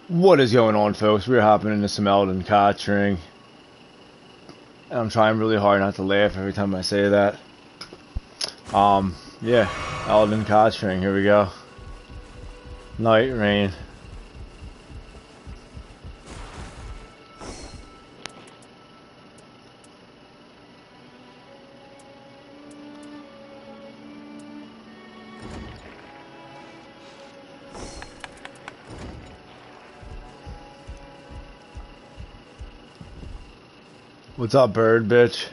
What is going on, folks? We're hopping into some Elden Nightreign. And I'm trying really hard not to laugh every time I say that. Yeah, Elden Nightreign, here we go. Nightreign. What's up, bird bitch?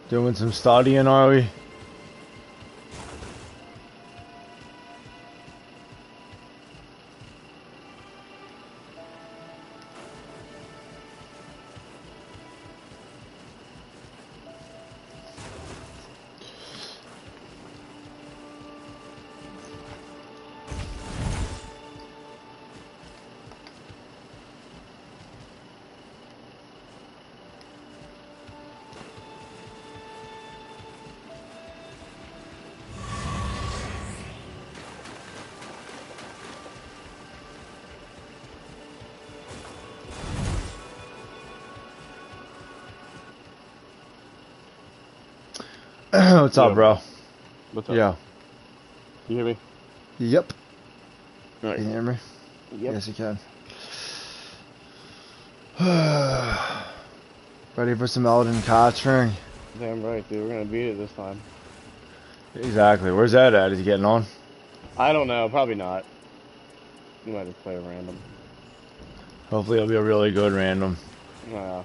Doing some studying, are we? What's up, bro? What's up? Yeah. Can you hear me? Yep. All right. Can you hear me? Yep. Yes, you can. Ready for some Elden Nightreign? Damn right, dude. We're gonna beat it this time. Exactly. Where's that at? Is he getting on? I don't know. Probably not. We might just play a random. Hopefully it'll be a really good random. Yeah.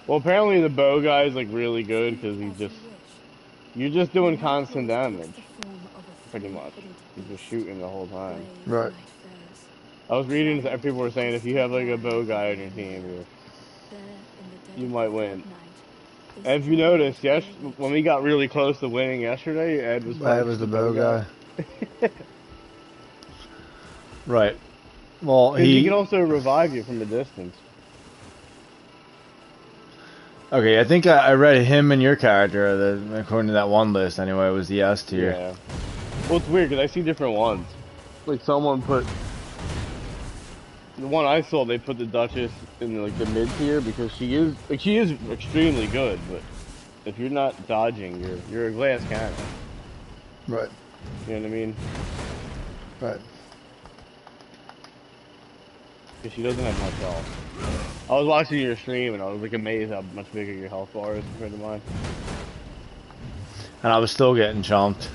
Well, apparently the bow guy is like really good because you're just doing constant damage, pretty much. You're just shooting the whole time. Right. I was reading that people were saying if you have like a bow guy on your team, you might win. And if you noticed, yes, when we got really close to winning yesterday, Ed was The bow guy. Right. Well, he can also revive you from a distance. Okay, I think I read him and your character, according to that one list anyway, it was the S tier. Yeah. Well, it's weird because I see different ones. Like someone put the one I saw, they put the Duchess in like the mid tier because she is extremely good, but if you're not dodging, you're a glass cannon. Right. You know what I mean? Right. Because she doesn't have much health. I was watching your stream and I was like amazed how much bigger your health bar is compared to mine. And I was still getting chumped.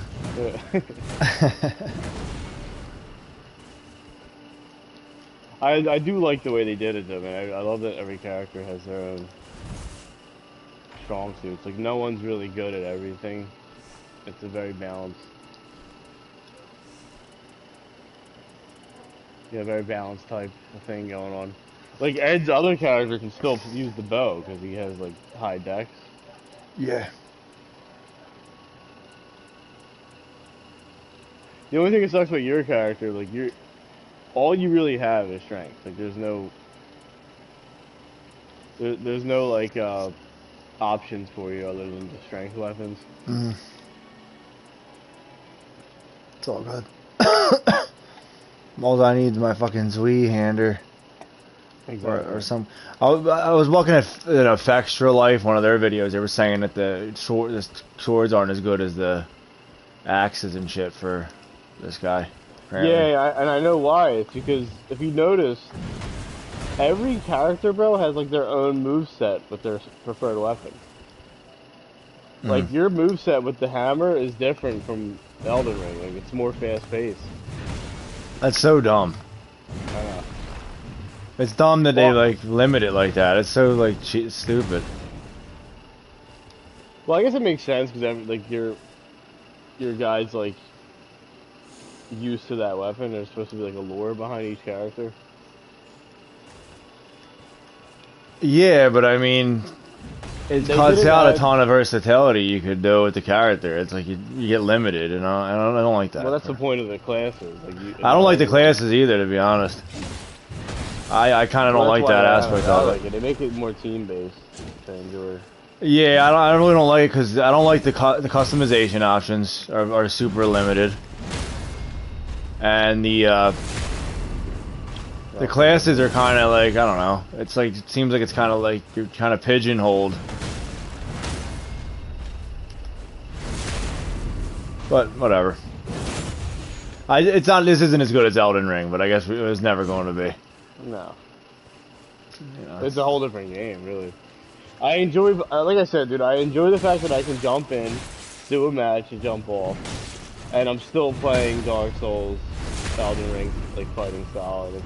I do like the way they did it though, man. I love that every character has their own strong suits. Like no one's really good at everything. It's a very balanced. Yeah, very balanced type of thing going on. Like Ed's other character can still use the bow because he has like high dex. Yeah. The only thing that sucks about your character, like all you really have is strength. Like there's no like options for you other than the strength weapons. Mm. It's all good. All I need is my fucking Zweihander. Exactly. Or some. I was looking at Effectstra Life, one of their videos. They were saying that the swords aren't as good as the axes and shit for this guy. Apparently. Yeah, and I know why. It's because if you notice, every character, bro, has like their own moveset with their preferred weapon. Like your moveset with the hammer is different from Elden Ring. Like it's more fast-paced. That's so dumb. I know. It's dumb that they like limit it like that. It's so like stupid. Well, I guess it makes sense because like your guys like used to that weapon. There's supposed to be like a lore behind each character. Yeah, but I mean, it cuts out a ton of versatility you could do with the character. It's like you get limited, and I don't like that. Well, that's the point of the classes. Like I don't like the classes either, to be honest. I kind of don't like that aspect of it. Like it. They make it more team-based to enjoy. Yeah, I really don't like it because I don't like the customization options are super limited. and the classes are kind of like, I don't know. It's like, it seems like it's kind of like you're kind of pigeonholed. But whatever. It's not. This isn't as good as Elden Ring, but I guess it was never going to be. No. You know, it's a whole different game, really. I enjoy, like I said, dude. I enjoy the fact that I can jump in, do a match, and jump off, and I'm still playing Dark Souls, Elden Ring, like fighting style, and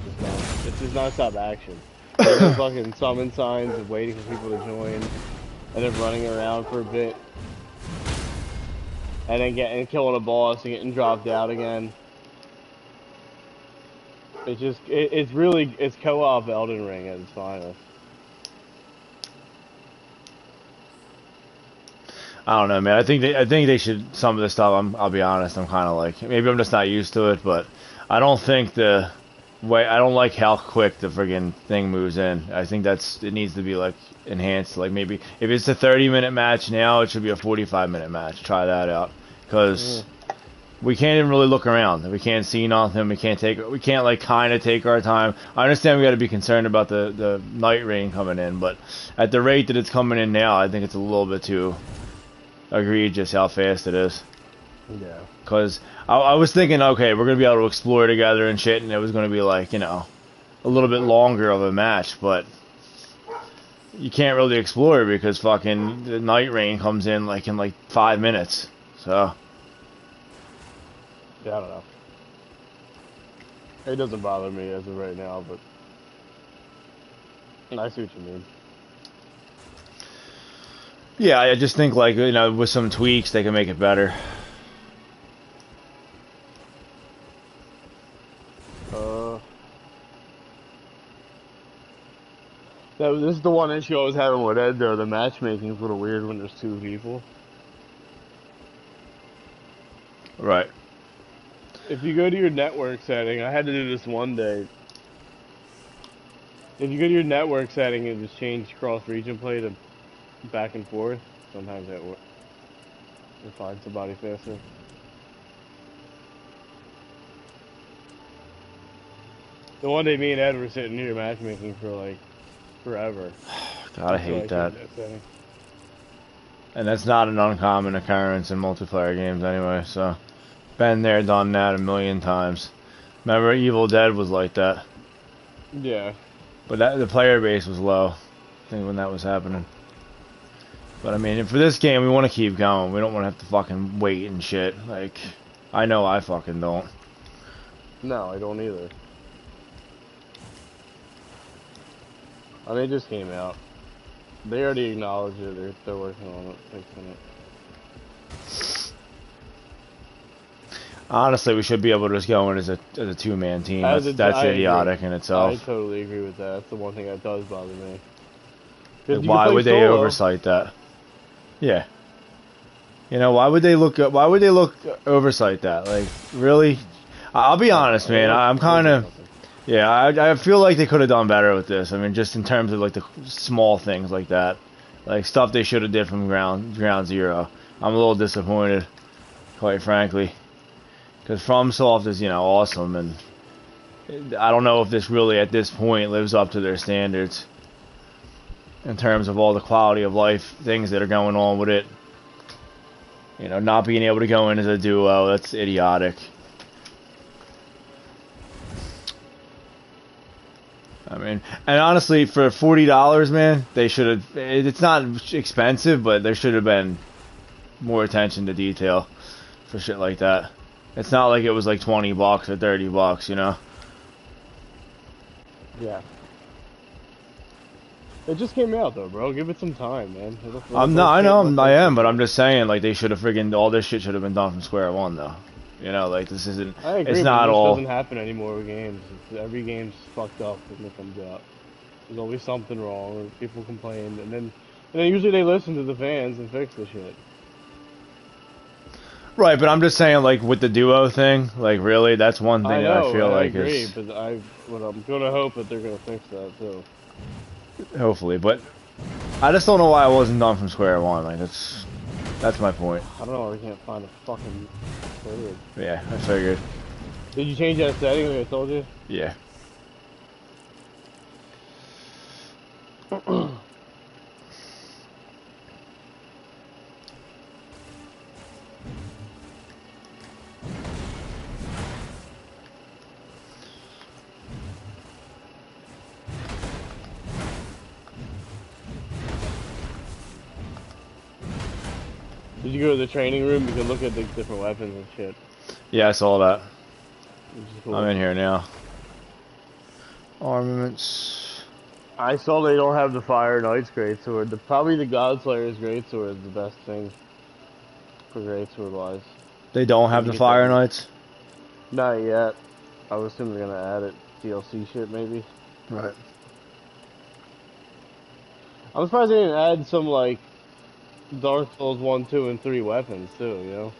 it's just non-stop action. There's no fucking summon signs and waiting for people to join, and then running around for a bit, and then killing a boss and getting dropped out again. It's just, it's co-op Elden Ring at its finest. I don't know, man. I think they should, some of this stuff. I'll be honest. I'm kind of like, maybe I'm just not used to it, but I don't think I don't like how quick the friggin' thing moves in. I think it needs to be like enhanced. Like maybe if it's a 30-minute match now, it should be a 45-minute match. Try that out, because we can't even really look around. We can't see nothing. We can't like kind of take our time. I understand we got to be concerned about the Nightreign coming in, but at the rate that it's coming in now, I think it's a little bit too egregious how fast it is. Yeah. Because I was thinking, okay, we're going to be able to explore together and shit, and it was going to be like, you know, a little bit longer of a match, but you can't really explore because fucking the Nightreign comes in like 5 minutes. So. Yeah, I don't know. It doesn't bother me as of right now, but I see what you mean. Yeah, I just think, like, you know, with some tweaks, they can make it better. This is the one issue I was having with Ed, though. The matchmaking is a little weird when there's 2 people. Right. If you go to your network setting, I had to do this one day. If you go to your network setting and just change cross-region play to back and forth, sometimes that works. You find somebody faster. The one day me and Ed were sitting here matchmaking for like forever. God, I hate that. And that's not an uncommon occurrence in multiplayer games anyway, so. Been there, done that a million times. Remember, Evil Dead was like that. Yeah. But the player base was low, I think, when that was happening. But I mean, for this game, we want to keep going. We don't want to have to fucking wait and shit. Like, I know I fucking don't. No, I don't either. I mean, it just came out. They already acknowledged it. They're working on it, fixing it. Honestly, we should be able to just go in as a 2-man team. That's idiotic in itself. I totally agree with that. That's the one thing that does bother me. Like, why would they oversight that? Yeah. You know, why would they look oversight that? Like, really? I'll be honest, man. I'm kind of... Yeah, I feel like they could have done better with this. I mean, just in terms of, like, the small things like that. Like, stuff they should have did from ground zero. I'm a little disappointed, quite frankly. Because FromSoft is, you know, awesome, and I don't know if this really, at this point, lives up to their standards in terms of all the quality of life things that are going on with it. You know, not being able to go in as a duo, that's idiotic. I mean, and honestly, for $40, man, they should have, it's not expensive, but there should have been more attention to detail for shit like that. It's not like it was like $20 or $30, you know? Yeah. It just came out though, bro. Give it some time, man. I am, but I'm just saying, like, they should have friggin' all this shit should have been done from square one, though. You know, like, this isn't. I agree, it's not but this all. doesn't happen anymore with games. Every game's fucked up when it comes out. There's always something wrong, or people complain, and then usually they listen to the fans and fix the shit. Right, but I'm just saying, like, with the duo thing, like, really, that's one thing that I feel like agree, is. But I'm gonna hope that they're gonna fix that too. Hopefully, but I just don't know why it wasn't done from square one. Like, that's my point. I don't know. We can't find a fucking third. Yeah, I figured. Did you change that setting like I told you? Yeah. Did you go to the training room? You can look at the different weapons and shit. Yeah, I saw that. Cool. I'm in here now. Armaments. I saw they don't have the Fire Knight's greatsword. Probably the Godslayer's greatsword is the best thing for greatsword wise. They don't have the Fire Knights? Not yet. I was assuming they're gonna add it. DLC shit maybe. Right. I'm surprised they didn't add some like Dark Souls 1, 2, and 3 weapons too, you know?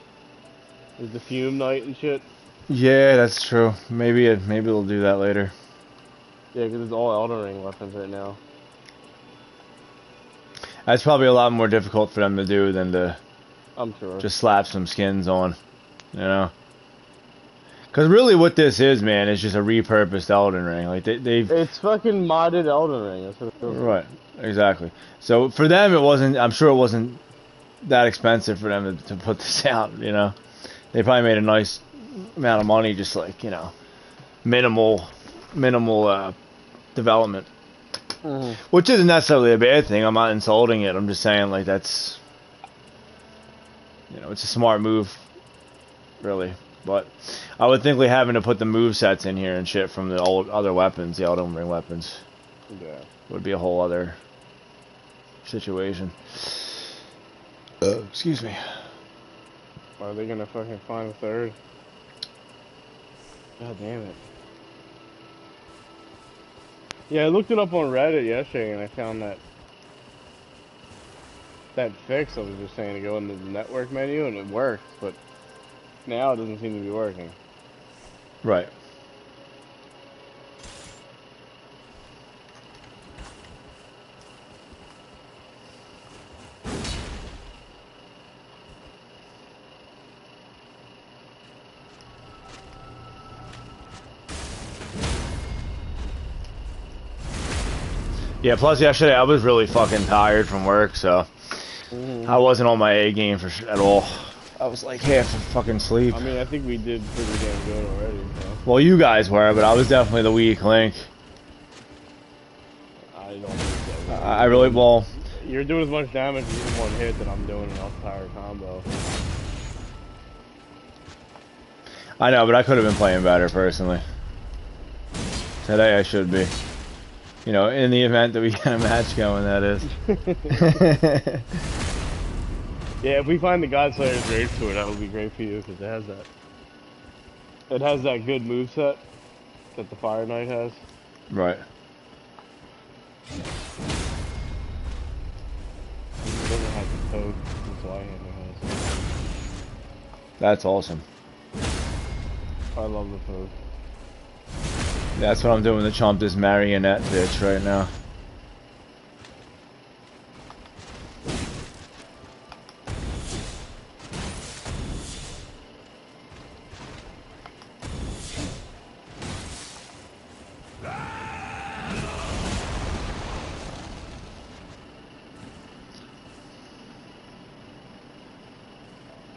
There's the Fume Knight and shit. Yeah, that's true. Maybe they'll do that later. Yeah, because it's all Elden Ring weapons right now. That's probably a lot more difficult for them to do than to I'm sure. just slap some skins on, you know? Because really what this is, man, is just a repurposed Elden Ring. Like, they've... It's fucking modded Elden Ring. That's what it feels right, exactly. So for them, it wasn't... I'm sure it wasn't that expensive for them to put this out, you know? They probably made a nice amount of money, just like, you know, minimal development. Mm-hmm. Which isn't necessarily a bad thing. I'm not insulting it. I'm just saying, like, that's... You know, it's a smart move, really. But I would think like having to put the move sets in here and shit from the old other weapons, the Elden Ring weapons, would be a whole other situation. Excuse me. Are they gonna fucking find a third? God damn it. Yeah, I looked it up on Reddit yesterday and I found that fix I was just saying to go into the network menu and it worked, but now it doesn't seem to be working. Right. Yeah, plus yesterday I was really fucking tired from work, so I wasn't on my A game at all. I was like half fucking asleep. I mean, I think we did pretty damn good already, so. Well, you guys were, but I was definitely the weak link. I don't think so. I really, well... You're doing as much damage in one hit that I'm doing an entire combo. I know, but I could have been playing better, personally. Today I should be. You know, in the event that we get a match going, that is. Yeah, if we find the Godslayer's greatsword, that would be great for you, because it has that. It has that good moveset that the Fire Knight has. Right. It doesn't have the poke, that's why it has. That's awesome. I love the poke. That's what I'm doing to chomp this marionette bitch right now.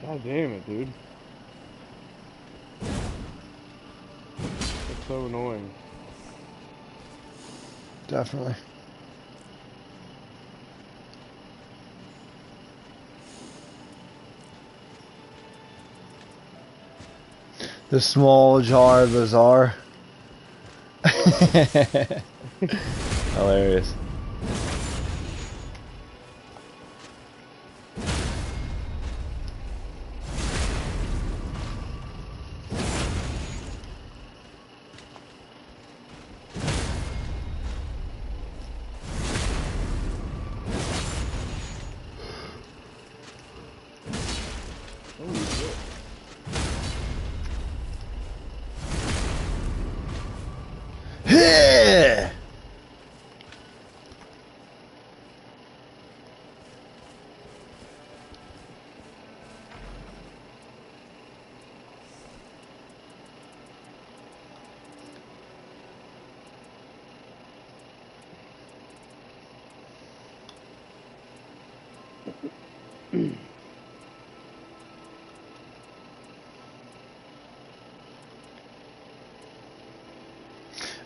God damn it, dude. It's so annoying. Definitely. The small jar bazaar. Hilarious.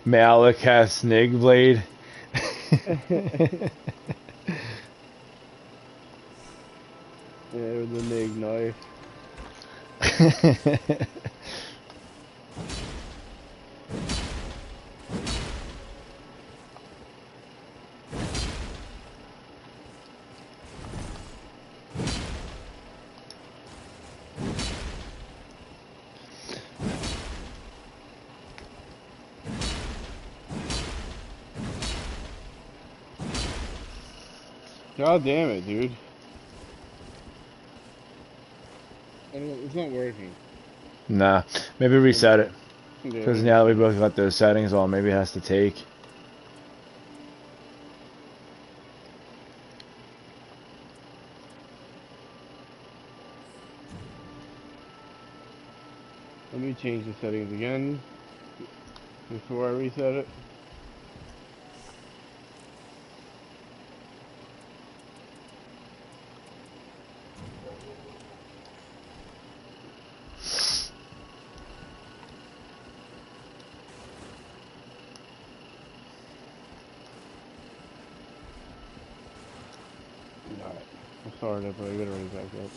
Malik has Snake Blade. Yeah, with the Nig knife. God damn it, dude. It's not working. Nah, maybe reset it. Yeah, Because now that we both got those settings on, maybe it has to take. Let me change the settings again before I reset it. Alright. I'm sorry, but I gotta run it back up.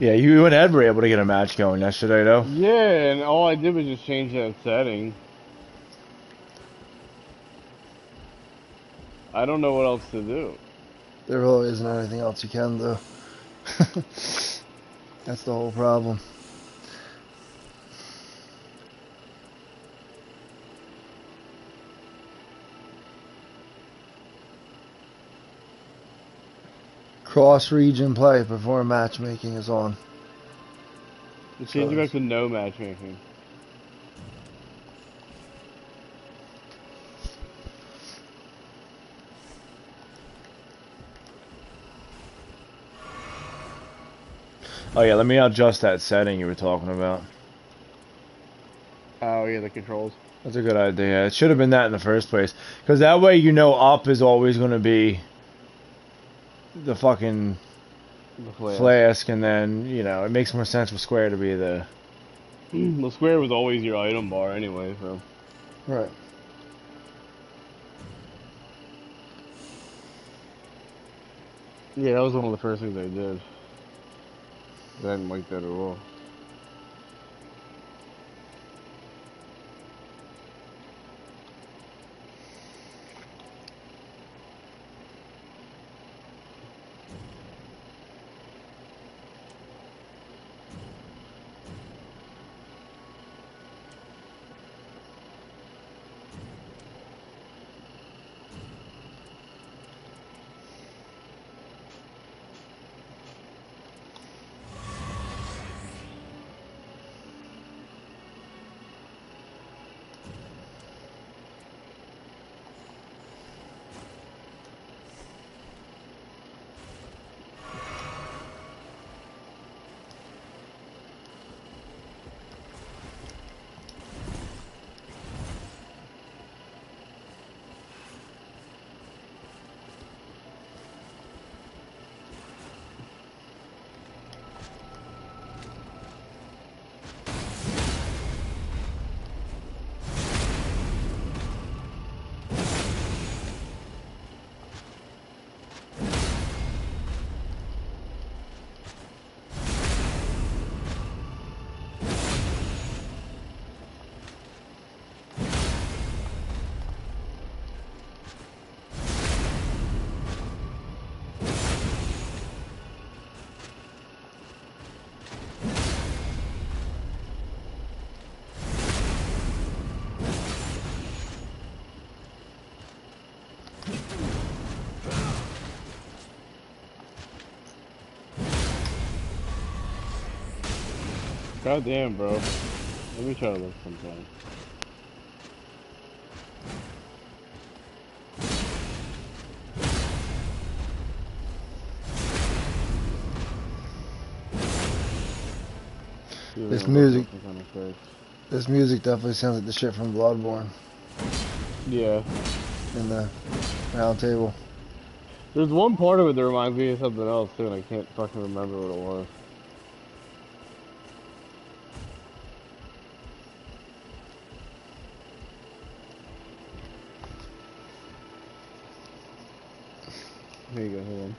Yeah, you and Ed were able to get a match going yesterday, though. Yeah, and all I did was just change that setting. I don't know what else to do. There really isn't anything else you can do. That's the whole problem. Cross-region play before matchmaking is on. Just change it back to no matchmaking. Oh yeah, let me adjust that setting you were talking about. Oh yeah, the controls. That's a good idea. It should have been that in the first place. Because that way you know up is always going to be the fucking flask, and then, you know, it makes more sense for square to be the... The square was always your item bar anyway, so... Right. Yeah, that was one of the first things I did. I didn't like that at all. God damn, bro. Let me try to look sometime. This music. This music definitely sounds like the shit from Bloodborne. Yeah. In the round table. There's one part of it that reminds me of something else too, and I can't fucking remember what it was. Here you go, hold on.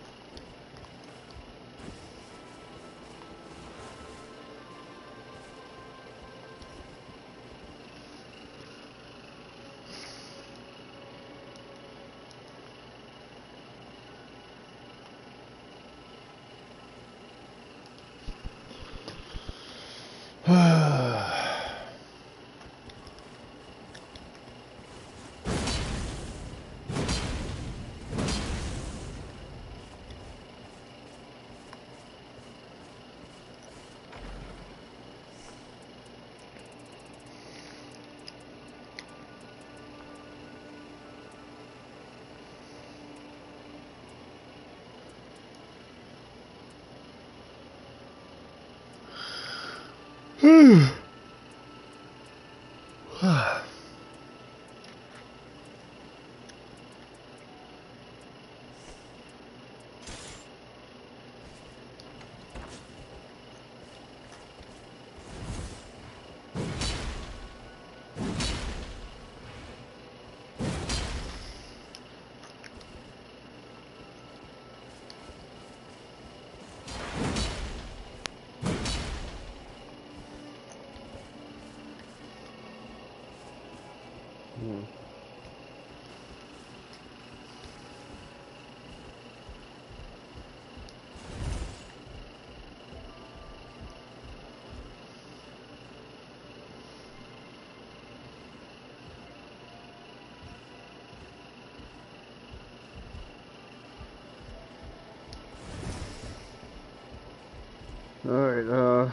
Alright,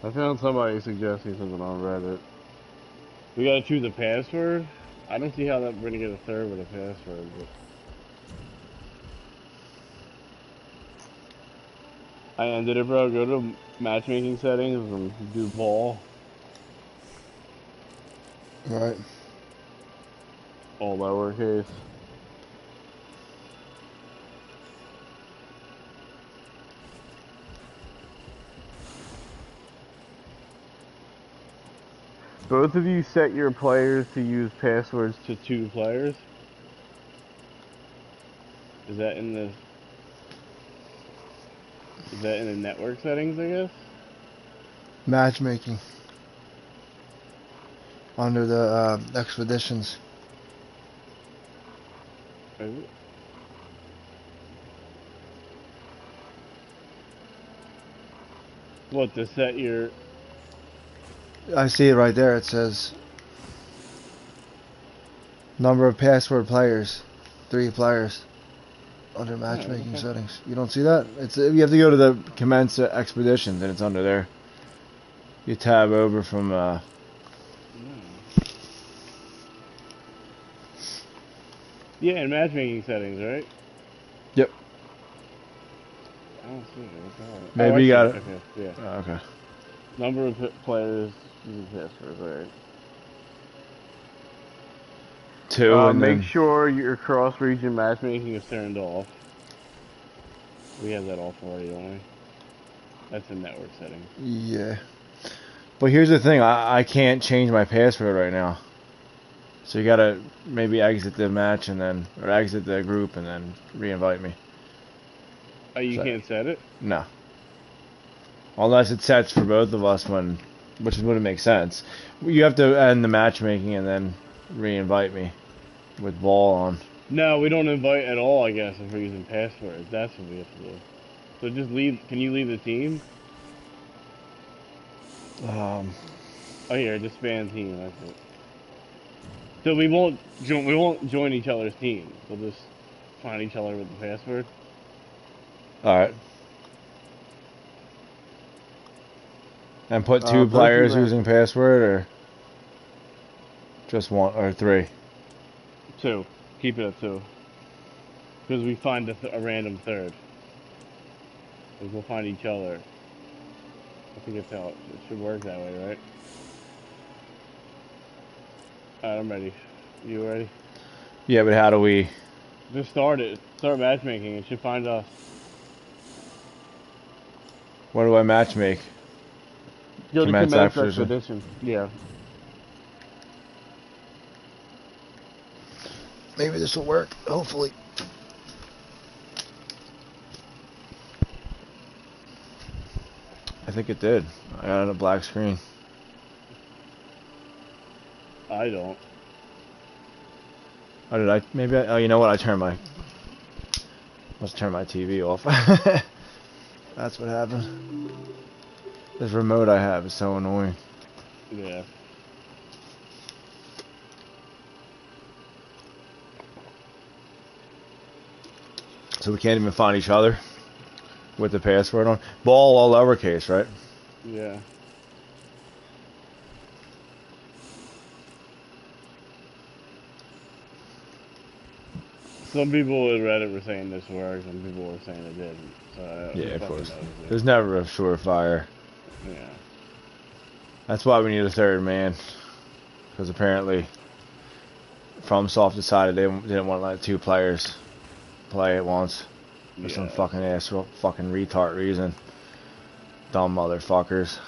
I found somebody suggesting something on Reddit. We gotta choose a password? I don't see how that we're gonna get a third with a password, but... I ended it, bro. Go to matchmaking settings and do ball. Right. All lowercase. Both of you set your players to use passwords to 2 players. Is that in the... Is that in the network settings, I guess? Matchmaking. Under the expeditions. Is it? What, to set your... I see it right there. It says number of password players, 3 players under matchmaking settings. You don't see that? It's you have to go to the commence expeditions and it's under there. You tab over from Yeah, in matchmaking settings, right? Yep. I don't see it. What's that? Maybe you got it. Okay, yeah. Oh, okay. Number of players using passwords, alright. 2 and make then... sure your cross-region matchmaking is turned off. We have that off already, don't we? That's in network settings. Yeah. But here's the thing, I can't change my password right now. So you gotta maybe exit the match and then, or exit the group and then re-invite me. Oh, you can't set it? No. Unless it sets for both of us when, which wouldn't make sense. You have to end the matchmaking and then re-invite me with ball on. No, we don't invite at all, I guess, if we're using passwords. That's what we have to do. So just leave, can you leave the team? Oh, here, disband team, that's it. So we won't join each other's teams. We'll just find each other with the password. Alright. And put 2 players using password, or just 1 or 3? 2. Keep it at 2. Because we find a random third. Like we'll find each other. I think it's how it should work that way, right? Alright, I'm ready. You ready? Yeah, but how do we... Just start it. Start matchmaking. It should find us. What do I match make? Go to Commence Expedition. Yeah. Maybe this will work. Hopefully. I think it did. I got a black screen. I don't. Oh, did I? Maybe I... Oh, you know what? I turned my... Must turn my TV off. That's what happened. This remote I have is so annoying. Yeah. So we can't even find each other with the password on. Ball all lowercase, right? Yeah. Some people at Reddit were saying this worked, some people were saying it didn't. So yeah, of course. There's never a surefire. Yeah. That's why we need a third man. Because apparently, FromSoft decided they didn't want to let 2 players play at once. For some fucking fucking retard reason. Dumb motherfuckers.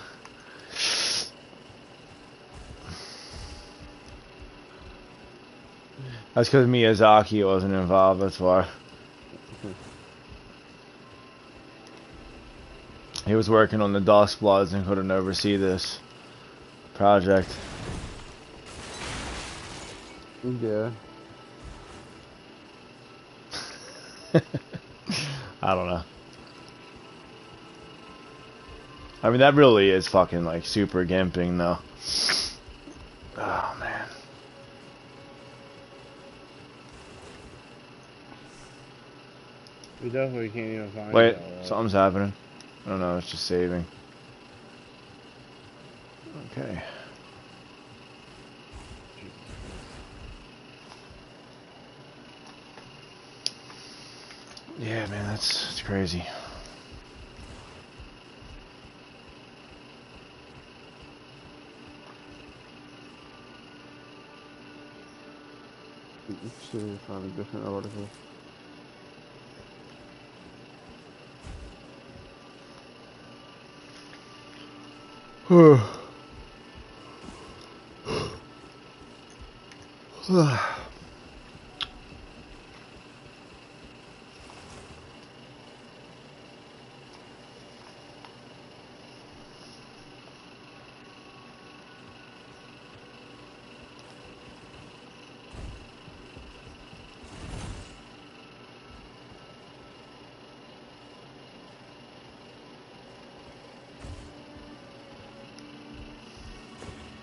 That's because Miyazaki wasn't involved, that's why. He was working on the Duskbloods and couldn't oversee this project. Yeah. I don't know. I mean, that really is fucking, like, super gimping, though. Oh, man. We definitely can't even find Wait, it. something's happening. I don't know, it's just saving. Okay. Yeah, man, that's crazy. Let's see if we find a different article.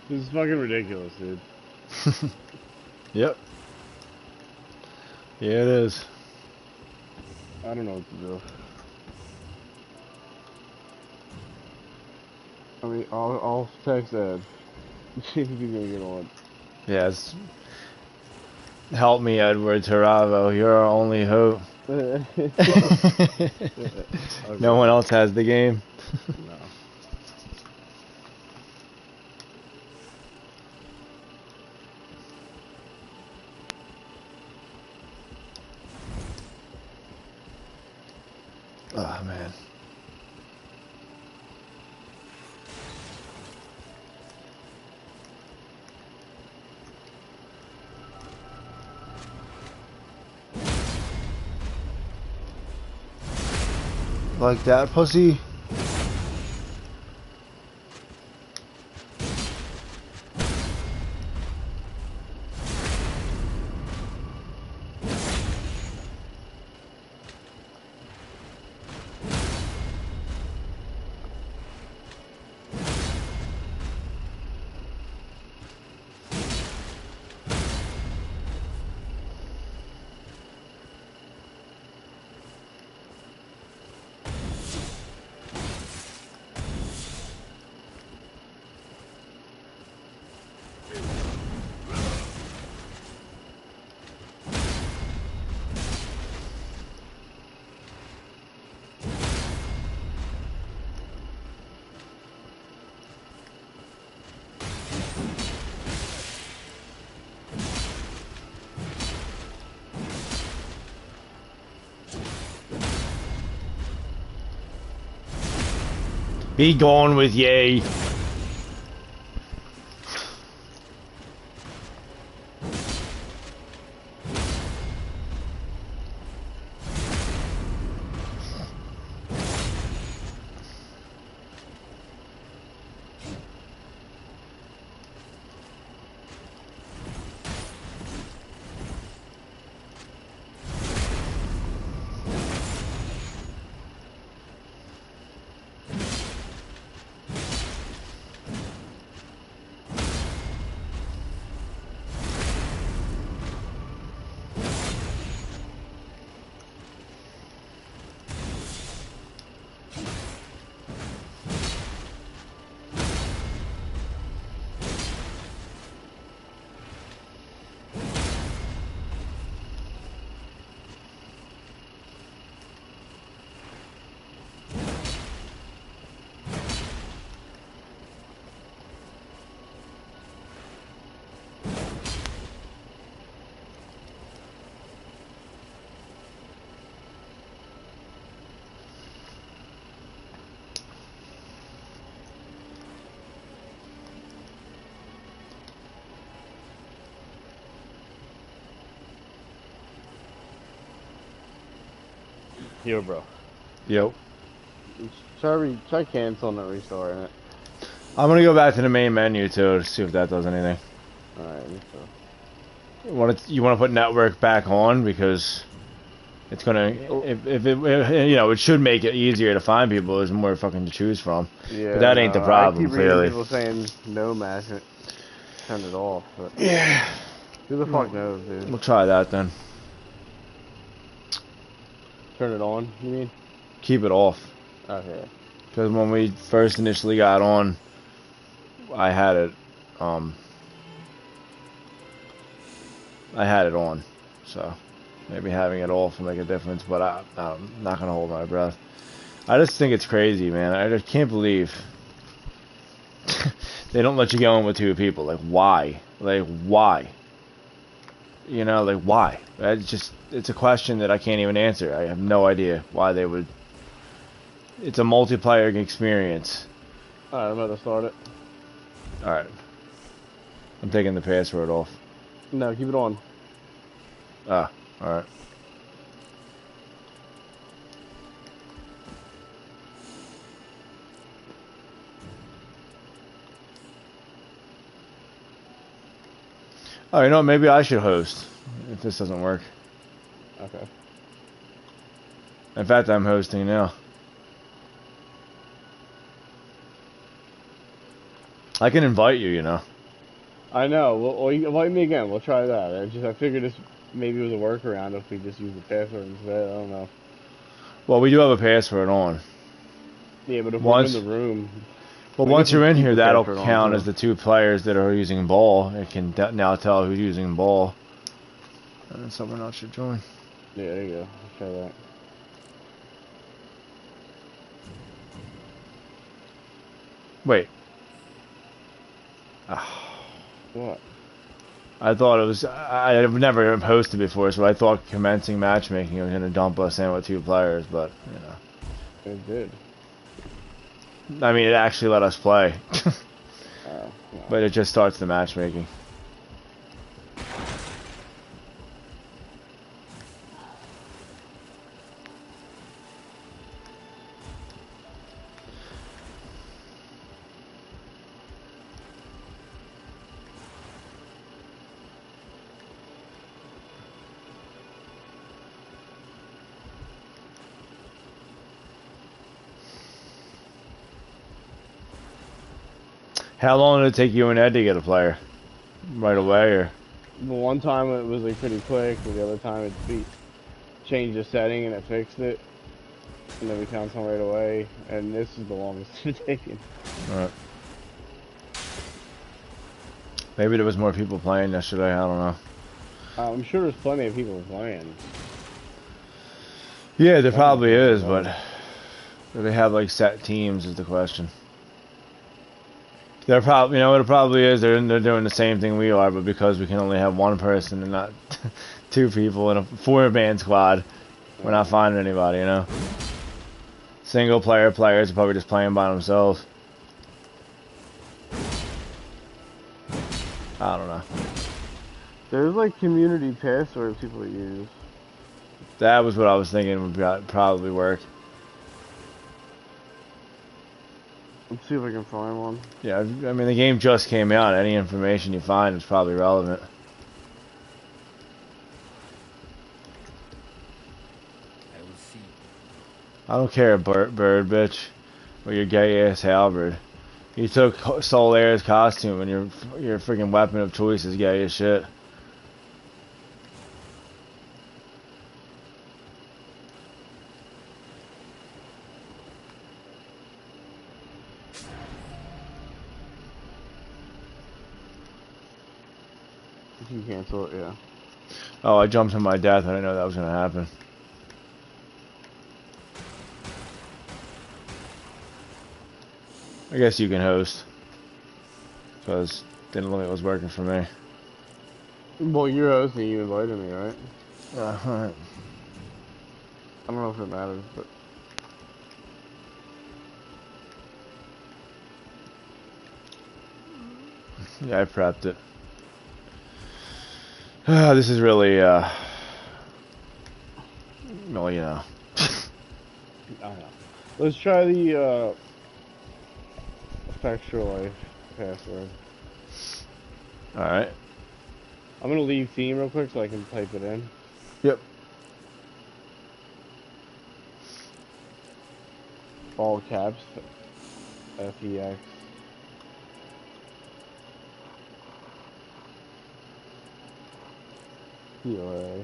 This is fucking ridiculous, dude. Yep. Yeah, it is. I don't know what to do. I mean, I'll text Ed. See if he's gonna get on. Yes. Help me, Edward Taravo. You're our only hope. Okay. No one else has the game. No. Oh, man. Like that, pussy? Be gone with ye. Yo, bro. Yo. Try canceling and restarting it. I'm gonna go back to the main menu too to see if that does anything. Alright, You want to put network back on because it's gonna if it you know it should make it easier to find people. There's more fucking to choose from. Yeah, but that ain't the problem. I keep clearly, people saying no match it, turn it off. But yeah. Who the fuck knows, dude? We'll try that then. Turn it on, you mean? Keep it off. Okay. Because when we first initially got on, I had it on. So maybe having it off will make a difference, but I'm not gonna hold my breath. I just think it's crazy, man. I just can't believe they don't let you go in with two people. Like, why? Like, why? You know, like, why? It's a question that I can't even answer. I have no idea why they would. It's a multiplayer experience. Alright, I'm about to start it. Alright. I'm taking the password off. No, keep it on. Ah, alright. Oh, you know what? Maybe I should host if this doesn't work. Okay. In fact, I'm hosting now. I can invite you, you know. I know. Well, you invite me again. We'll try that. I figured this maybe was a workaround if we just use the password instead. I don't know. Well, we do have a password on. Yeah, but if we're in the room... Well, once you're in here, that'll count as the two players that are using ball. It can now tell who's using ball. And then someone else should join. Yeah, there you go. Let's try that. Wait. What? I thought it was... I've never hosted before, so I thought commencing matchmaking was going to dump us in with two players, but, you know. It did. I mean, it actually let us play. No. But it just starts the matchmaking. How long did it take you and Ed to get a player? Right away, or? Well, one time it was like pretty quick, but the other time it changed the setting and it fixed it. And then we found someone right away, and this is the longest it's taken. Alright. Maybe there was more people playing yesterday, I don't know. I'm sure there's plenty of people playing. Yeah, there probably is, but do they have like set teams is the question. They're probably, you know what it probably is, they're doing the same thing we are, but because we can only have one person and not two people in a 4-man squad, we're not finding anybody, you know? single player players are probably just playing by themselves. I don't know. There's like community passwords people use. That was what I was thinking would probably work. Let's see if I can find one. Yeah, I mean, the game just came out. Any information you find is probably relevant. I will see. I don't care, bird bitch, or your gay ass halberd. You took Solaire's costume, and your freaking weapon of choice is gay as shit. You can cancel it, yeah. Oh, I jumped to my death. I didn't know that was gonna happen. I guess you can host. Because didn't look like it was working for me. Well, you're hosting, you invited me, right? Alright. I don't know if it matters, but... Yeah, I prepped it. This is really, well, you know. I don't know. Let's try the, Effectual Life password. Alright. I'm gonna leave team real quick so I can type it in. Yep. All caps. FEX. POA.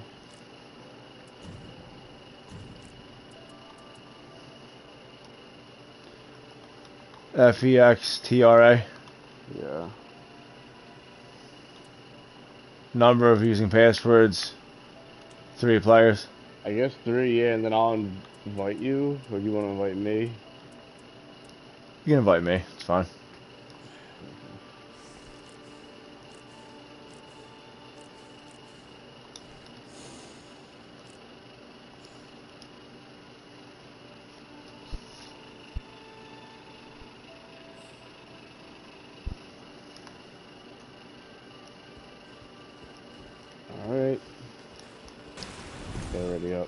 FEXTRA. Yeah. Number of using passwords. 3 players. I guess 3, yeah, and then I'll invite you, or you want to invite me? You can invite me. It's fine. Alright. Get ready up.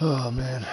Oh, man.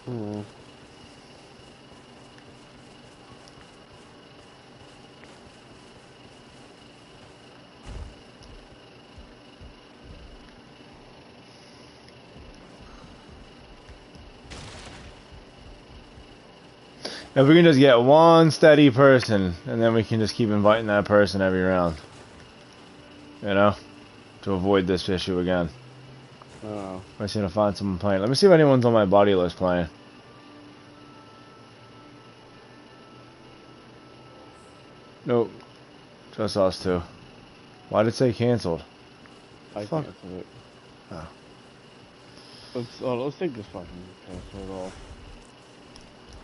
Hmm. If we can just get one steady person, and then we can just keep inviting that person every round. You know? To avoid this issue again. Oh. I just need to find someone playing. Let me see if anyone's on my buddy list playing. Nope. Just us two. Why did it say canceled? I Fuck. canceled it. Oh. Let's take this fucking password off.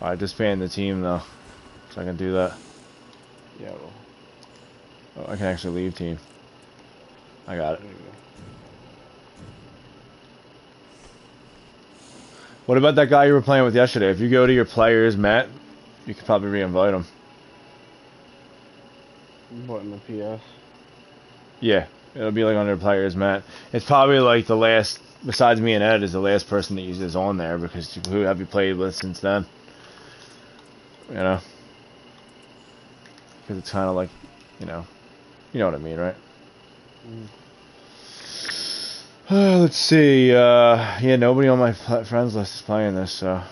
Alright, disband the team though. So I can do that. Yeah, well. Oh, I can actually leave team. I got it. There you go. What about that guy you were playing with yesterday? If you go to your players, Matt, you could probably re-invite him. What, in the PS? Yeah, it'll be like under players, Matt. It's probably like the last, besides me and Ed, is the last person that uses on there because who have you played with since then? You know? Because it's kind of like, you know what I mean, right? Let's see. Yeah, nobody on my friends list is playing this, so.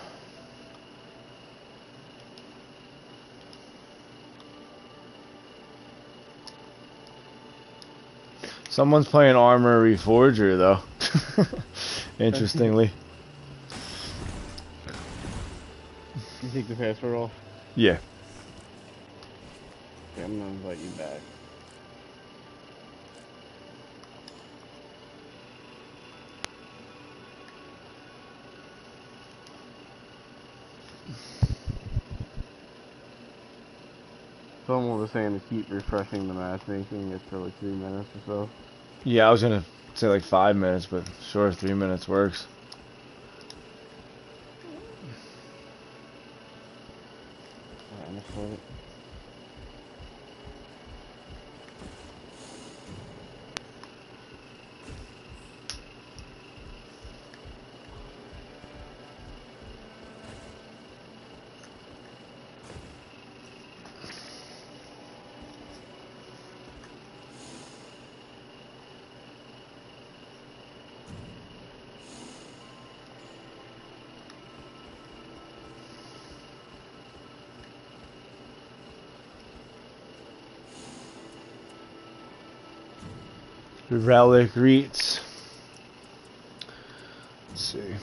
Someone's playing Armor Reforger, though. Interestingly. You take the password off? Yeah. Okay, I'm gonna invite you back. Someone was saying to keep refreshing the matchmaking it for like 3 minutes or so. Yeah, I was gonna say like 5 minutes, but sure, 3 minutes works. Honestly. Relic Reets. Let's see.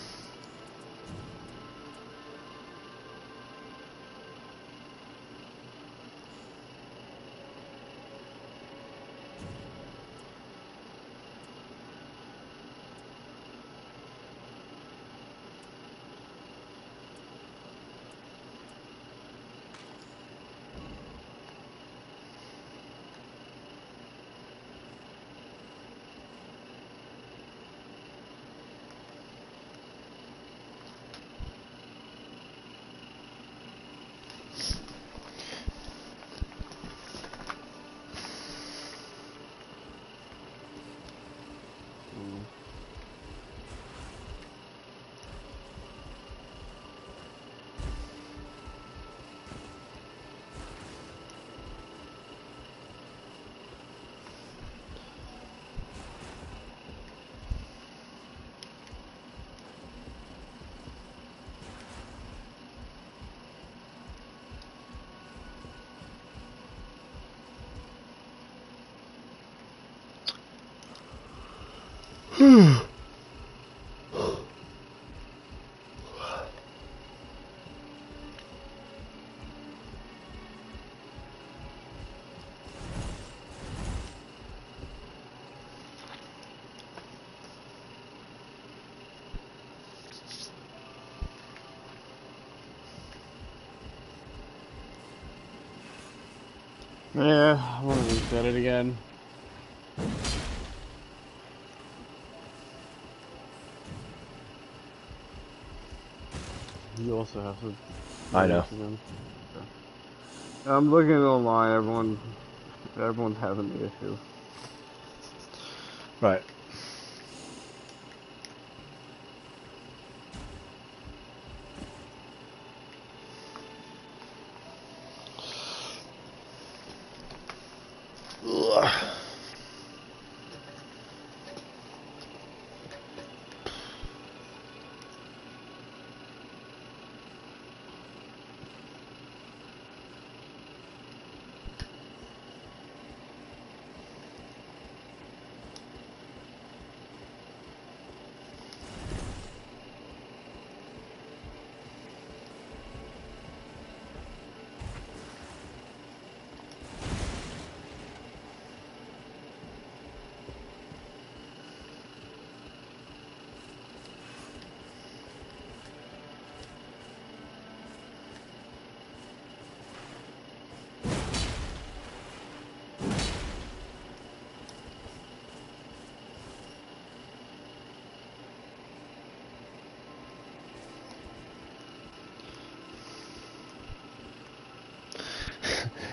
Yeah, I want to reset it again. You also have to. I know. Okay. I'm looking online. Everyone's having the issue. Right.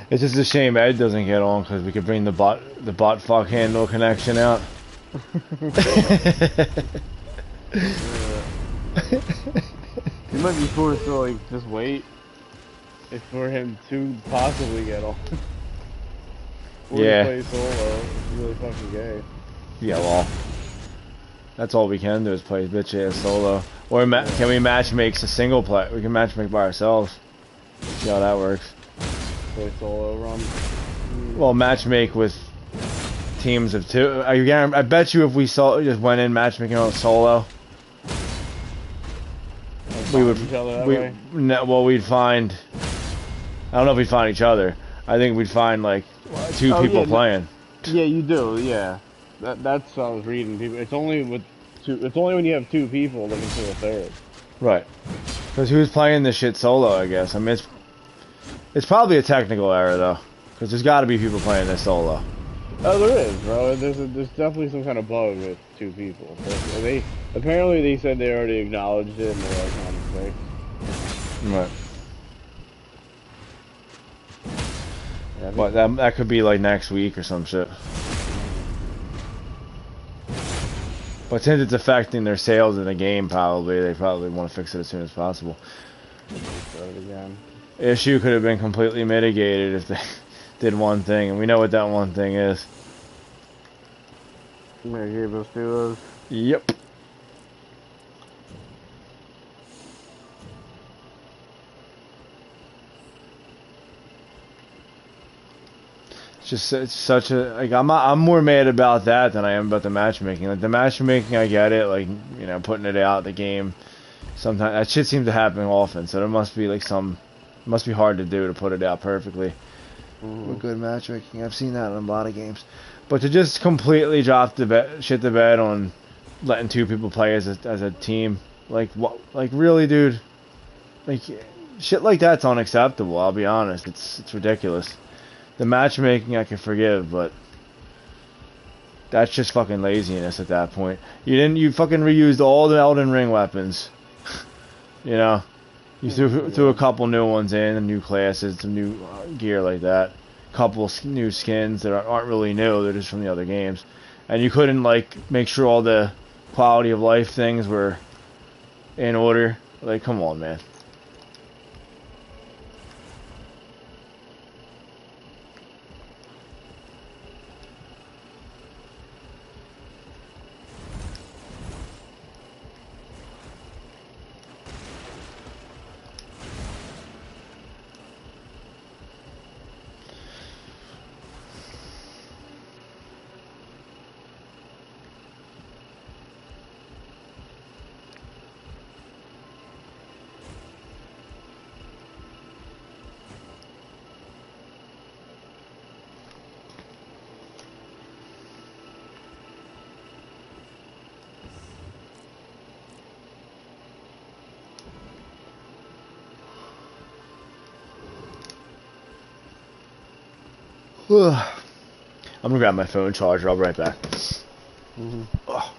It's just a shame Ed doesn't get on because we could bring the bot fuck handle connection out. You might be forced to like just wait for him to possibly get on. Or Yeah. to play solo. It's really fucking gay. Yeah, well, that's all we can do is play bitch ass solo. Or can we match make a single play? We can match make by ourselves. See how that works. Play solo run. Well, match make with teams of two. I bet you if we just went in matchmaking on solo, we would. We'd find. I don't know if we'd find each other. I think we'd find like two people playing. Yeah, you do. Yeah, that's what I was reading. People, it's only with two. It's only when you have two people looking for a third. Right. Because who's playing this shit solo? I guess. I mean, it's probably a technical error though, because there's got to be people playing this solo. Oh, there is, bro. There's definitely some kind of bug with two people. So apparently they said they already acknowledged it and they're like on the fix. Right. Yeah, but that could be like next week or some shit. But since it's affecting their sales in the game, they probably want to fix it as soon as possible. Issue could have been completely mitigated if they did one thing, and we know what that one thing is. Mary gave us duos. Yep. It's such a like I'm more mad about that than I am about the matchmaking. Like the matchmaking, I get it. Like putting it out the game. Sometimes that shit seems to happen often. So there must be like it must be hard to do to put it out perfectly. With good matchmaking, I've seen that in a lot of games. But to just completely drop shit to bed on letting two people play as a team, like what? Like really, dude? Like shit like that's unacceptable. I'll be honest. It's ridiculous. The matchmaking I can forgive, but that's just fucking laziness at that point. You fucking reused all the Elden Ring weapons. You threw a couple new ones in, and new classes, some new gear like that. Couple new skins that aren't really new, they're just from the other games. And you couldn't like make sure all the quality of life things were in order. Like, come on, man. I'm gonna grab my phone charger. I'll be right back. Oh.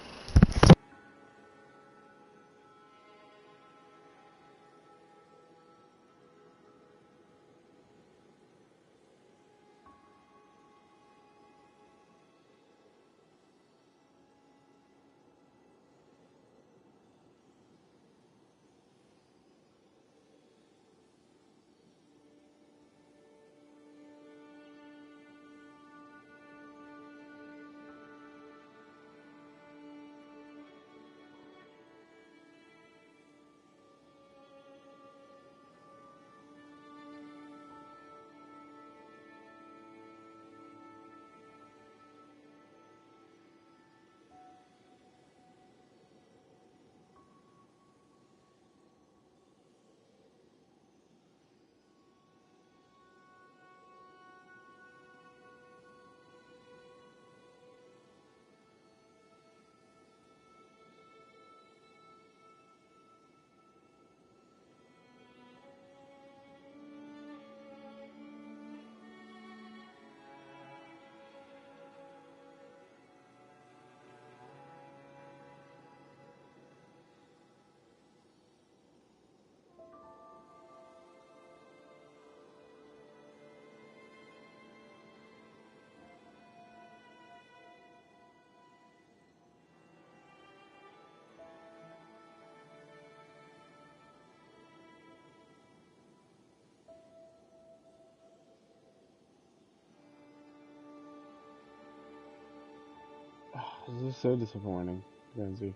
This is so disappointing, Lindsay.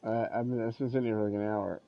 I've been sitting here for like an hour.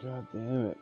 God damn it.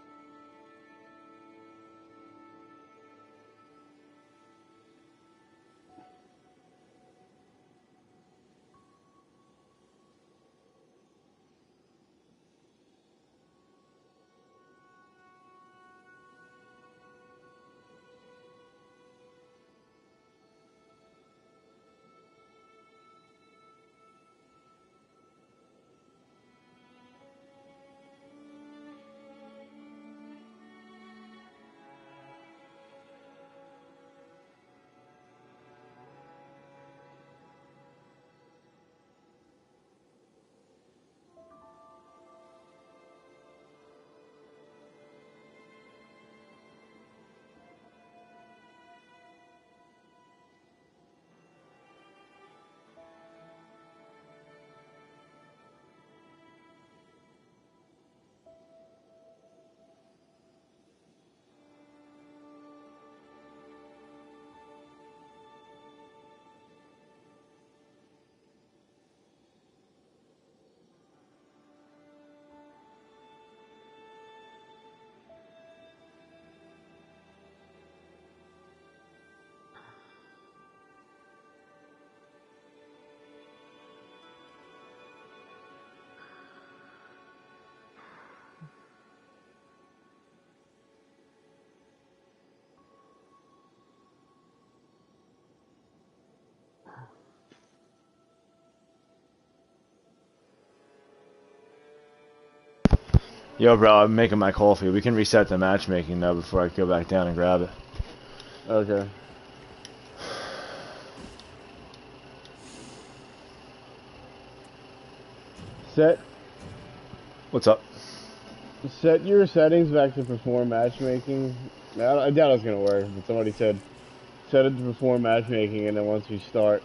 Yo, bro, I'm making my coffee. We can reset the matchmaking though before I go back down and grab it. Okay. What's up? Set your settings back to perform matchmaking. I doubt it's gonna work, but somebody said set it to perform matchmaking, and then once we start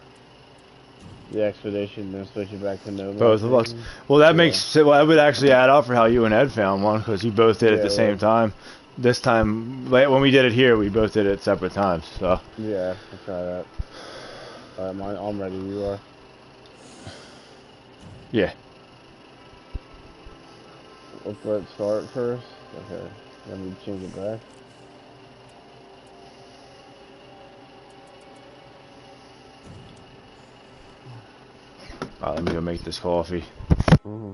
the expedition, then switch it back to no Both of us. matchmaking. Well, that makes well, that would actually add up for how you and Ed found one because you both did it at the same time. This time, when we did it here, we both did it at separate times. So yeah, we'll try that. Alright, I'm ready. You are. yeah. Let's start first. Okay. Let me change it back. Alright, let me go make this coffee. Mm-hmm.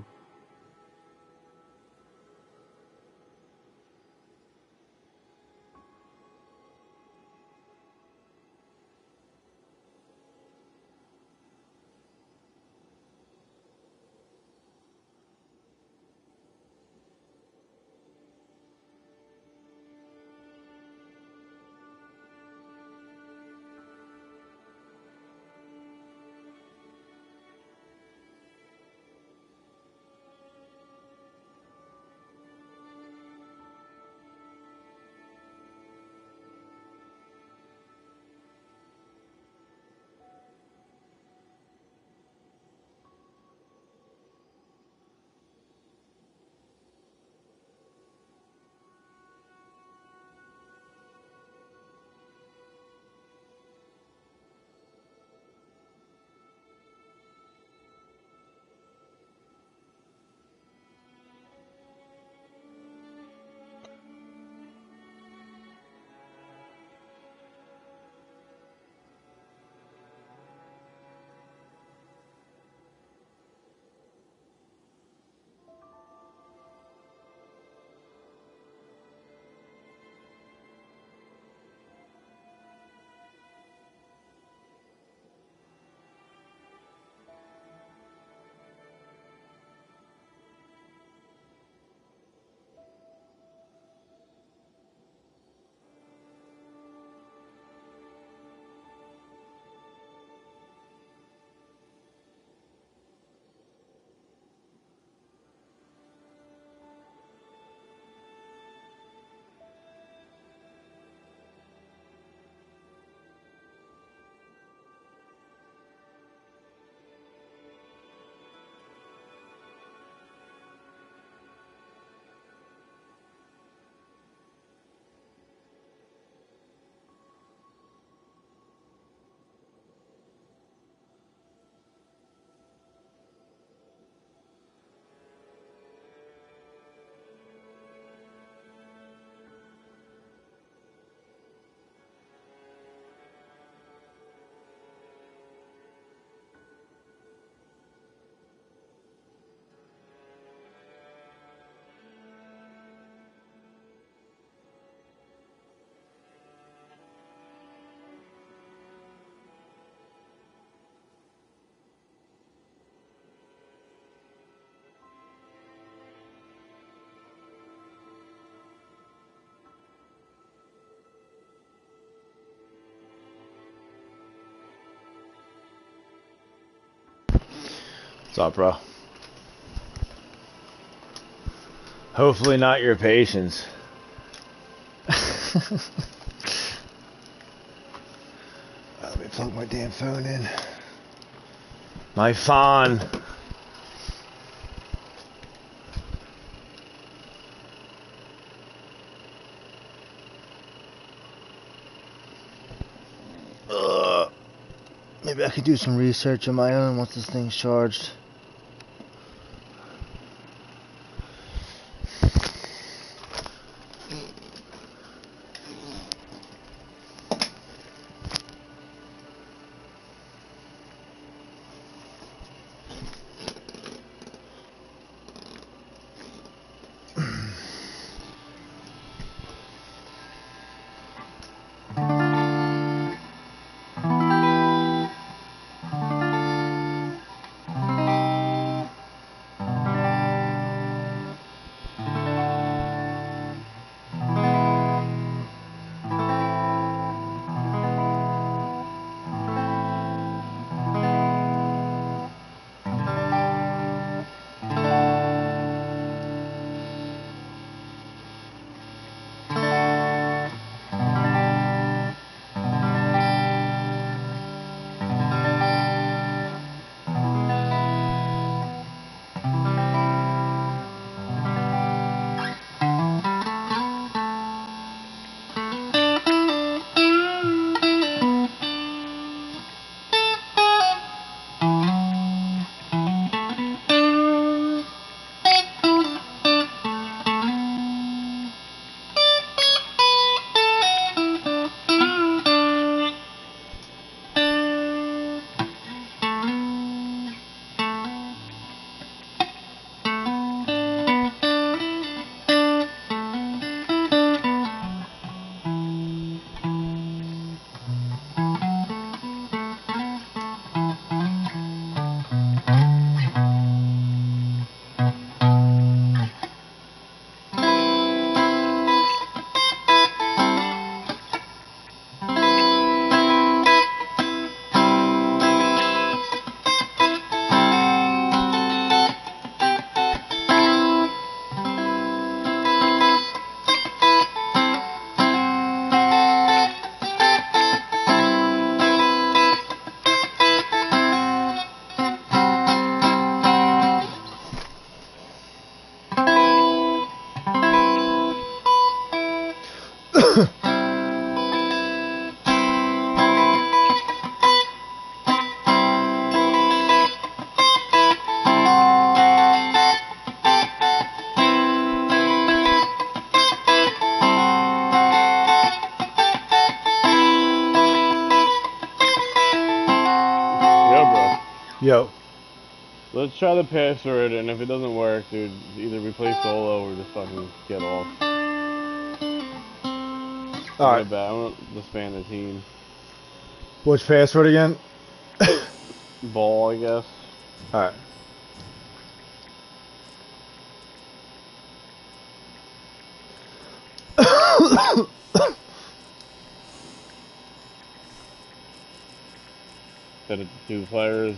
up, bro? Hopefully not your patience. Let me plug my damn phone in. My phone. Maybe I could do some research on my own once this thing's charged. Yo. Let's try the password, and if it doesn't work, dude, either we play solo or just fucking get off. Alright. I want to disband the team. Which password again? Ball, I guess. Alright. Set it to 2 players.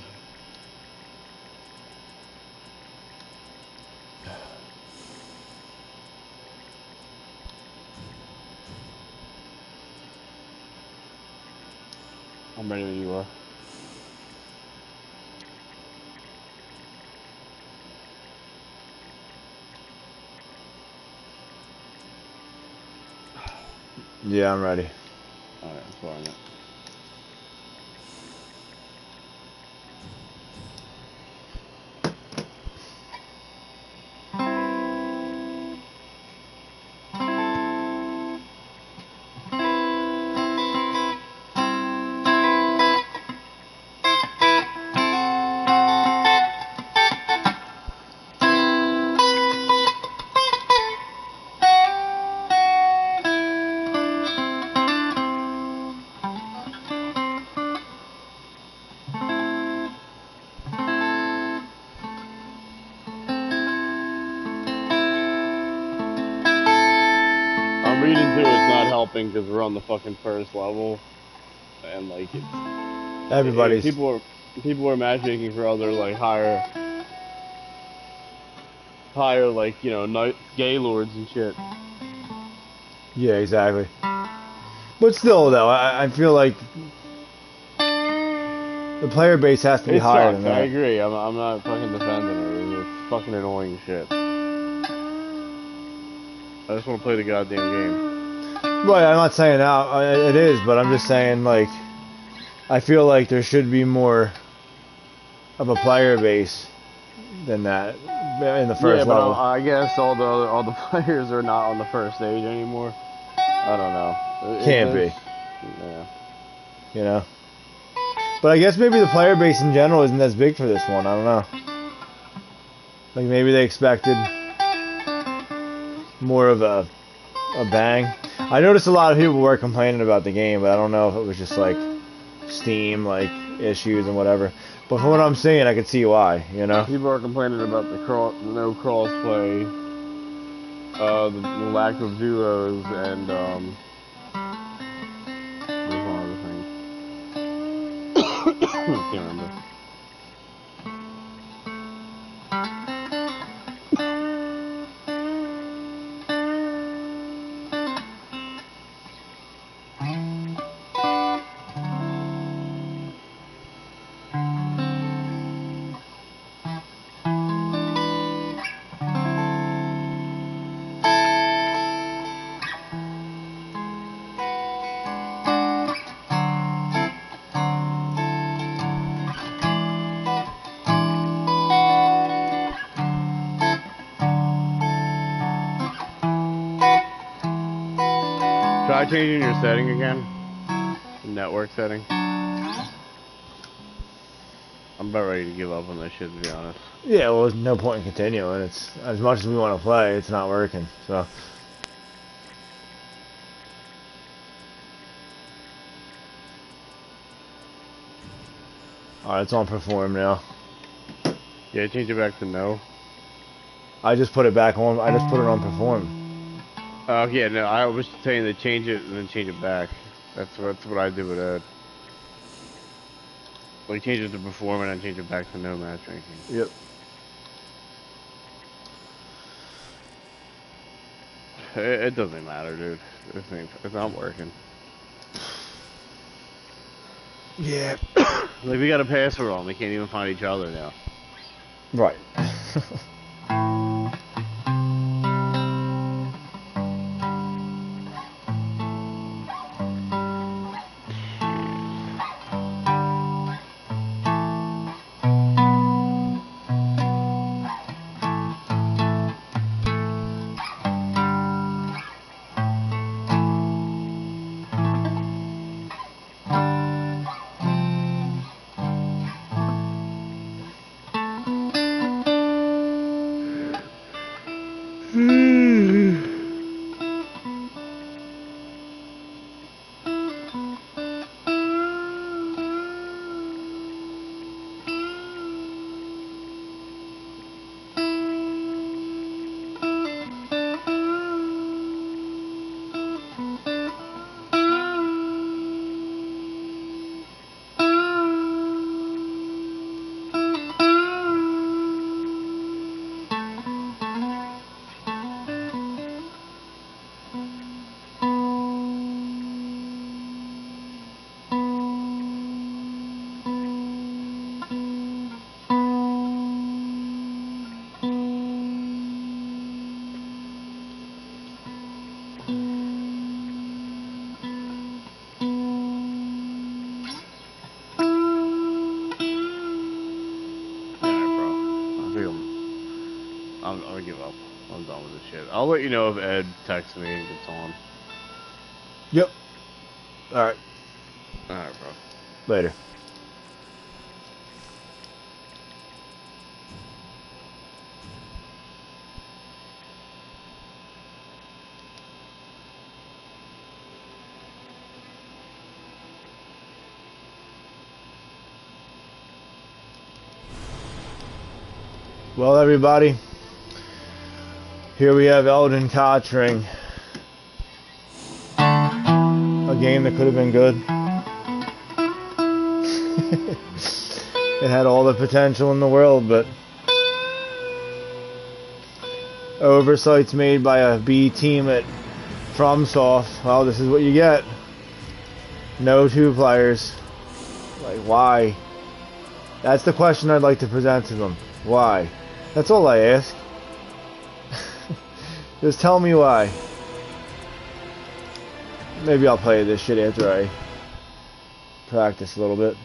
I'm ready when you are. Yeah, I'm ready. Alright, I'm sorry, man. Because we're on the fucking first level, and like it's everybody's people are matchmaking for other like higher hire like gay lords and shit. Yeah, exactly. But still, though, I feel like the player base has to be higher than that. I agree. I'm not fucking defending it. It's fucking annoying shit. I just want to play the goddamn game. Right, I'm not saying now it is, but I'm just saying, like, I feel like there should be more of a player base than that in the first level. I guess all the players are not on the first stage anymore. I don't know. Can't be. Yeah. You know? But I guess maybe the player base in general isn't as big for this one. I don't know. Like, maybe they expected more of a bang. I noticed a lot of people were complaining about the game, but I don't know if it was just, like, Steam, like, issues and whatever. But from what I'm seeing, I can see why, you know? People are complaining about the no crossplay, the lack of duos, and there's one other thing. I can't remember. Try changing your setting again. The network setting. I'm about ready to give up on this shit, to be honest. Yeah, well, there's no point in continuing. It's as much as we want to play, it's not working. So. Alright, it's on perform now. Yeah, change it back to no. I just put it back on. I just put it on perform. Oh yeah, no, I was saying to change it and then change it back. That's what I did with Ed. Like change it to perform and then change it back to no match ranking. Yep. It doesn't matter, dude. This thing, it's not working. Yeah. Like we got a password on, we can't even find each other now. Right. I'm gonna give up. I'm done with this shit. I'll let you know if Ed texts me and gets on. Yep. Alright. Alright, bro. Later. Well, everybody, here we have Elden Nightreign, a game that could have been good. It had all the potential in the world, but oversights made by a B team at FromSoft. Well, this is what you get. No 2 players. Like, why? That's the question I'd like to present to them. Why? That's all I ask. Just tell me why. Maybe I'll play this shit after I practice a little bit.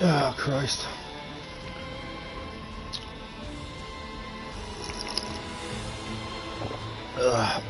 Oh, Christ. Ugh.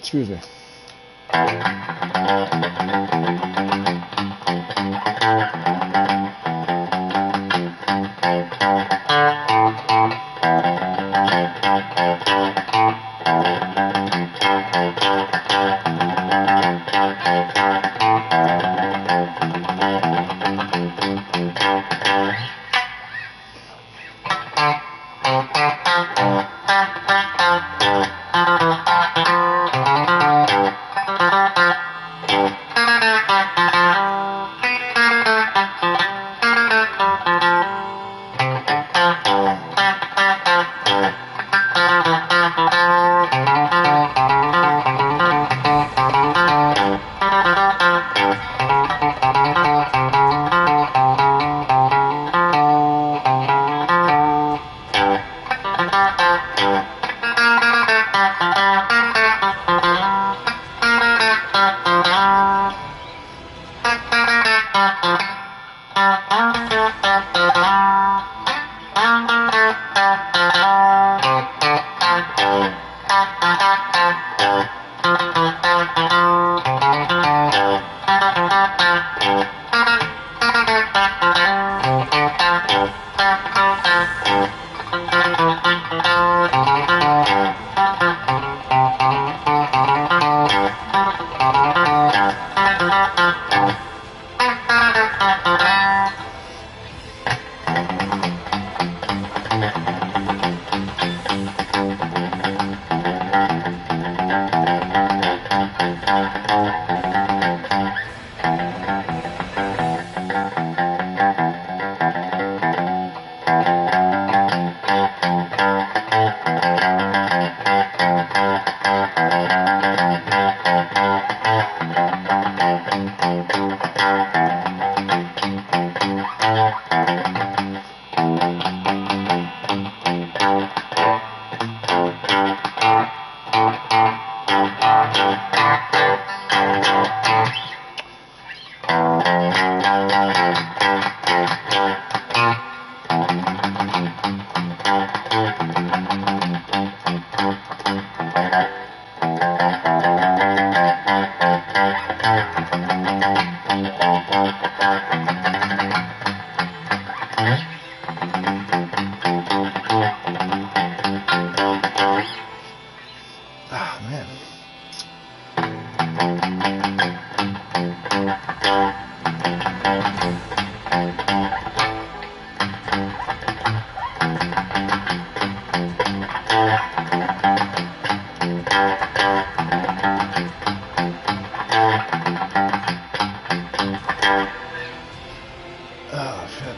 Excuse me. Ah, man. Oh, shit.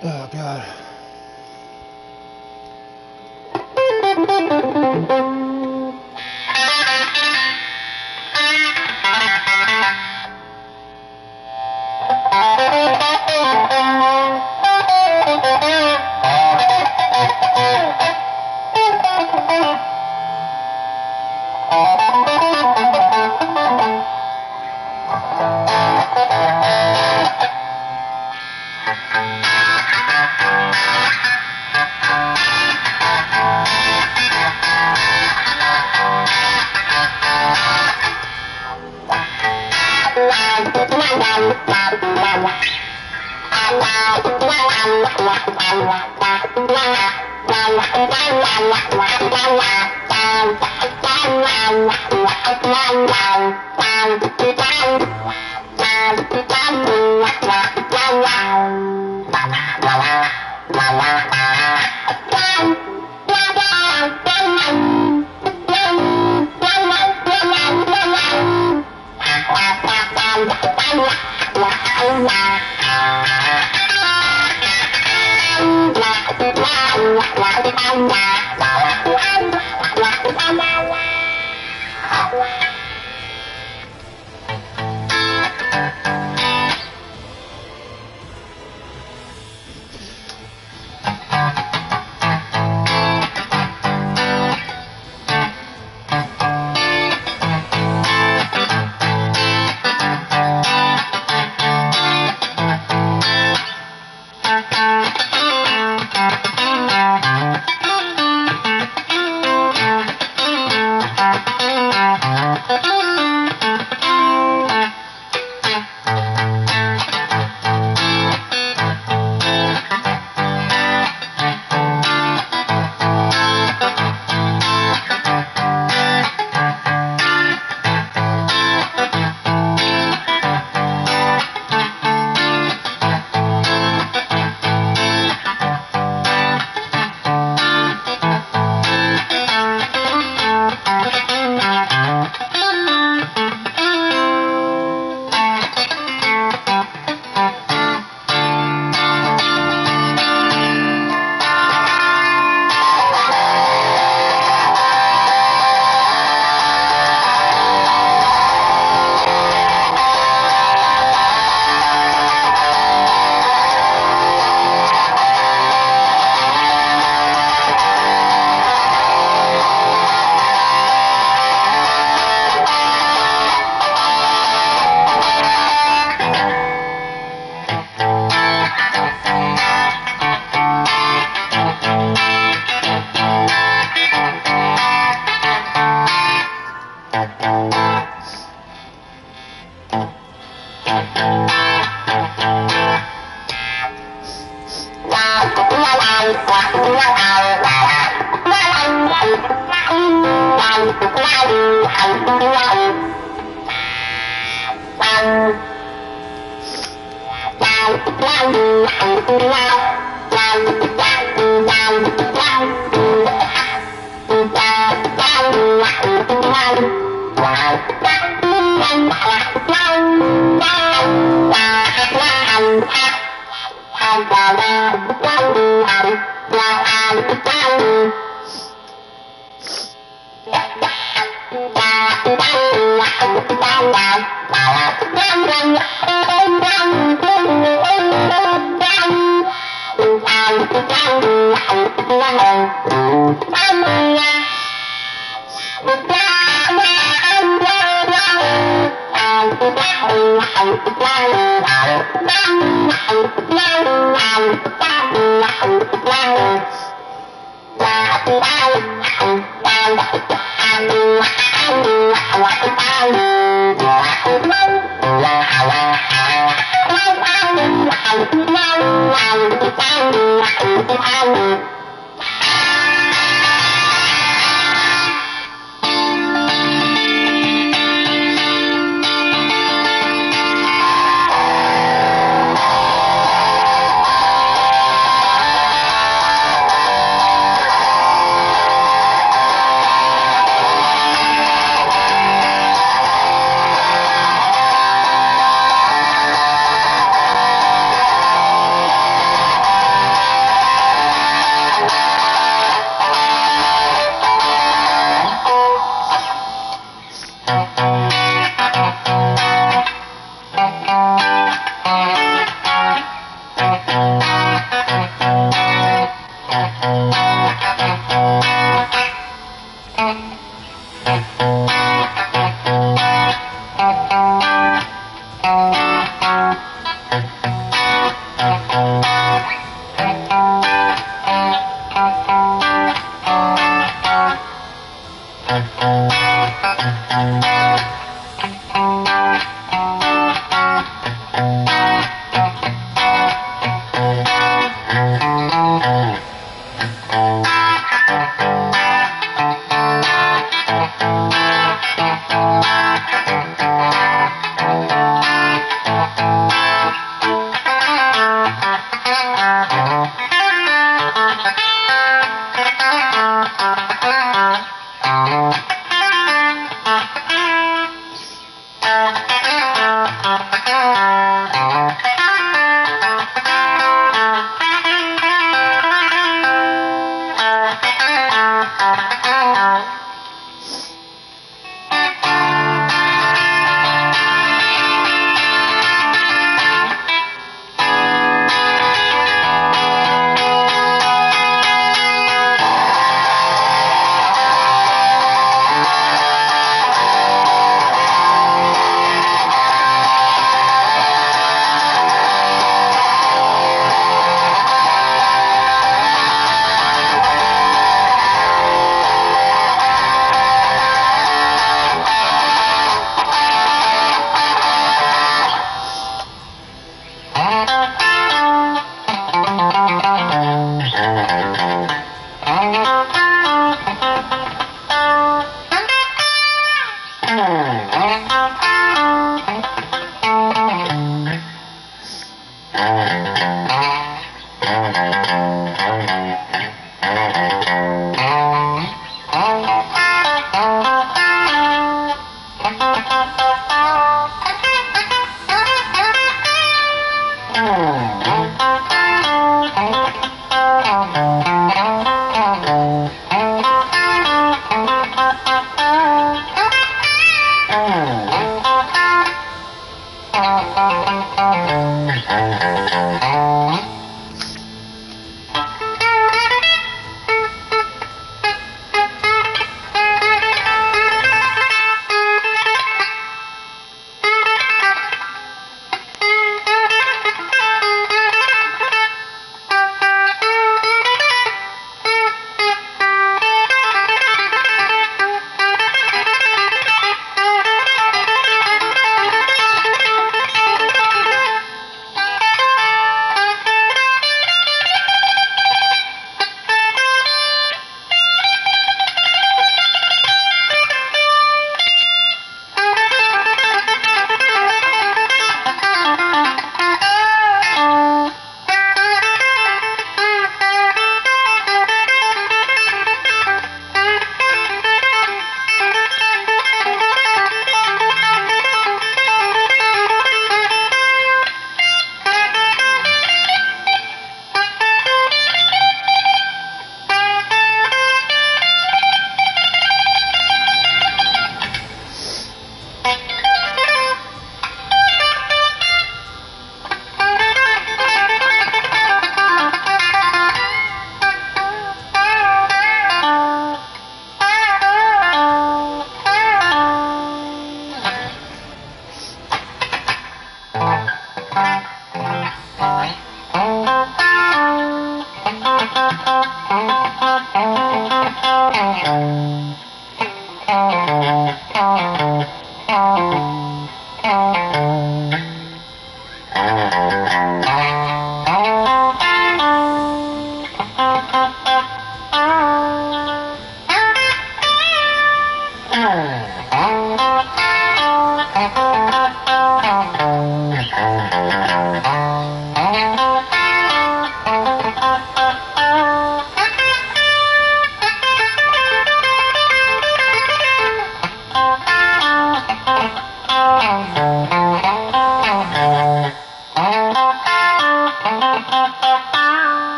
Oh, God.